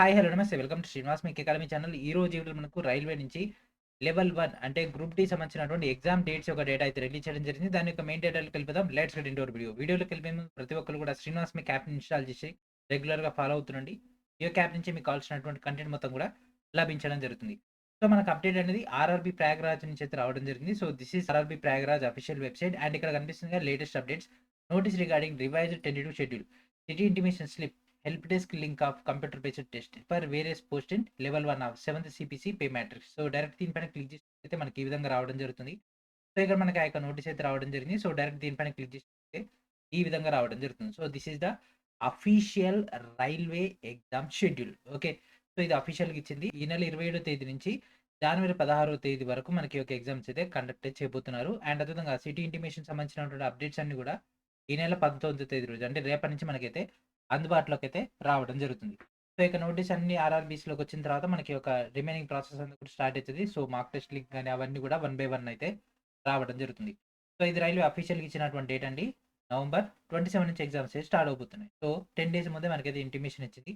Hi! Hello! నమస్తే. Welcome to Srinivas మీకు academy channel. ఈరోజు వీడియోలో మనకు రైల్వే నుంచి లెవెల్ 1 అంటే గ్రూప్ డి సంబంధించినటువంటి ఎగ్జామ్ డేట్స్ యొక్క డేటా అయితే రిలీజ్ చేయడం జరిగింది. దాని యొక్క మెయిన్ డేటాలోకి వెళ్ళిపోదాం. Let's get into hour video. వీడియోలోకి వెళ్ళిపోయే ముందు ప్రతి ఒక్కరు కూడా శ్రీనివాస్ మీకు యాప్‌ని ఇన్‌స్టాల్ చేసి రెగ్యులర్‌గా ఫాలో అవుతుండండి. ఈ యొక్క యాప్ నుంచి మీకు కావాల్సినటువంటి కంటెంట్ మొత్తం కూడా లభించడం జరుగుతుంది. సో, మనకు అప్డేట్ అనేది ఆర్ఆర్‌బీ ప్రయాగ్‌రాజ్ నుంచి అయితే రావడం జరిగింది. So, this is RRB Prayagraj official website and ఇక్కడ కనిపిస్తుంది కదా latest updates. Notice regarding revised tentative schedule. City intimation slip. Help desk link of computer based test for various post in level 1 of 7th CPC pay matrix. So, direct దీనిపైన click చేస్తే మనకి ఈ విధంగా రావడం జరుగుతుంది. సో, ఇక్కడ మనకి ఆ యొక్క నోటీస్ అయితే రావడం జరిగింది. సో, డైరెక్ట్ దీనిపైన క్లిక్ చేస్తే ఈ విధంగా రావడం జరుగుతుంది. So, this is the official railway exam schedule. Okay. So, ఇది అఫీషియల్‌గా ఇచ్చింది. ఈ నెల 27వ తేదీ నుంచి జనవరి 16వ తేదీ వరకు మనకి ఒక ఎగ్జామ్స్ అయితే కండక్ట్ చేయబోతున్నారు. అండ్ అదేవిధంగా సిటీ ఇంటిమేషన్ సంబంధించినటువంటి అప్డేట్స్ అన్నీ కూడా ఈ నెల 19వ తేదీ రోజు అంటే రేపటి నుంచి మనకైతే అందుబాటులోకైతే రావడం జరుగుతుంది. సో, ఇక నోటీస్ అన్ని ఆర్ఆర్‌బీస్‌లోకి వచ్చిన తర్వాత మనకి ఒక రిమైనింగ్ ప్రాసెస్ అంతా కూడా స్టార్ట్ అయితది. సో, మాక్ టెస్ట్ లింక్ గాని అవన్నీ కూడా వన్ బై వన్ అయితే రావడం జరుగుతుంది. సో, ఇది రైల్వే అఫీషియల్‌గా ఇచ్చినటువంటి డేట్ అండి. నవంబర్ 27 నుంచి ఎగ్జామ్స్ అయితే స్టార్ట్ అవబోతున్నాయి. సో, 10 డేస్ ముందే మనకైతే ఇంటిమేషన్ ఇచ్చింది.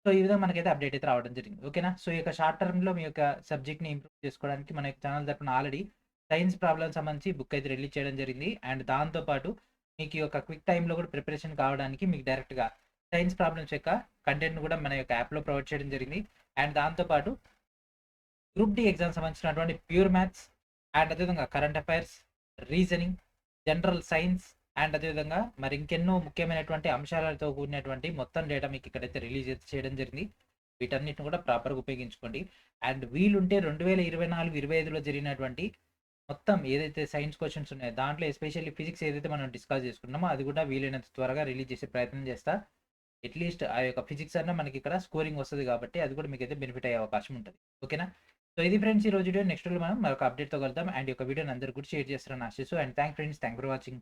సో, ఈ విధంగా మనకైతే అప్డేట్ అయితే రావడం జరిగింది. ఓకేనా? సో, ఈ యొక్క షార్ట్ టర్మ్‌లో మీ యొక్క సబ్జెక్ట్‌ని ఇంప్రూవ్ చేసుకోవడానికి మన యొక్క ఛానల్ తరపున ఆల్రెడీ సైన్స్ ప్రాబ్లమ్స్ సంబంధించి బుక్ అయితే రిలీజ్ చేయడం జరిగింది. అండ్ దాంతో పాటు మీకు ఈ యొక్క క్విక్ టైమ్‌లో కూడా ప్రిపరేషన్ కావడానికి మీకు డైరెక్ట్‌గా సైన్స్ ప్రాబ్లమ్స్ యొక్క కంటెంట్‌ని కూడా మన యొక్క యాప్‌లో ప్రొవైడ్ చేయడం జరిగింది. అండ్ దాంతో పాటు గ్రూప్ డి ఎగ్జామ్ సంబంధించినటువంటి ప్యూర్ మ్యాథ్స్ అండ్ అదేవిధంగా current affairs, reasoning, general science and అదేవిధంగా మరి ఇంకెన్నో ముఖ్యమైనటువంటి అంశాలతో కూడినటువంటి మొత్తం డేటా మీకు ఇక్కడైతే రిలీజ్ అయితే చేయడం జరిగింది. వీటన్నిటిని కూడా ప్రాపర్‌గా ఉపయోగించుకోండి. అండ్ వీలుంటే 2024, 25లో జరిగినటువంటి మొత్తం ఏదైతే సైన్స్ క్వెషన్స్ ఉన్నాయో దాంట్లో ఎస్పెషల్లీ ఫిజిక్స్ ఏదైతే మనం డిస్కస్ చేసుకున్నామో అది కూడా వీలైనంత త్వరగా రిలీజ్ చేసే ప్రయత్నం చేస్తా. అట్‌లీస్ట్ ఆ యొక్క ఫిజిక్స్ అన్నా మనకిక్కడ స్కోరింగ్ వస్తది కాబట్టి అది కూడా మీకైతే బెనిఫిట్ అయ్యే అవకాశం ఉంటది. ఓకేనా? సో, ఇది ఫ్రెండ్స్ ఈ రోజు వీడియో. నెక్స్ట్ వీడియోలో మనం మరొక అప్డేట్‌తో కలుద్దాం. అండ్ ఈ యొక్క వీడియోని అందరికి కూడా షేర్ చేస్తారని ఆశిస్తూ and thanks friends. Thanks for watching.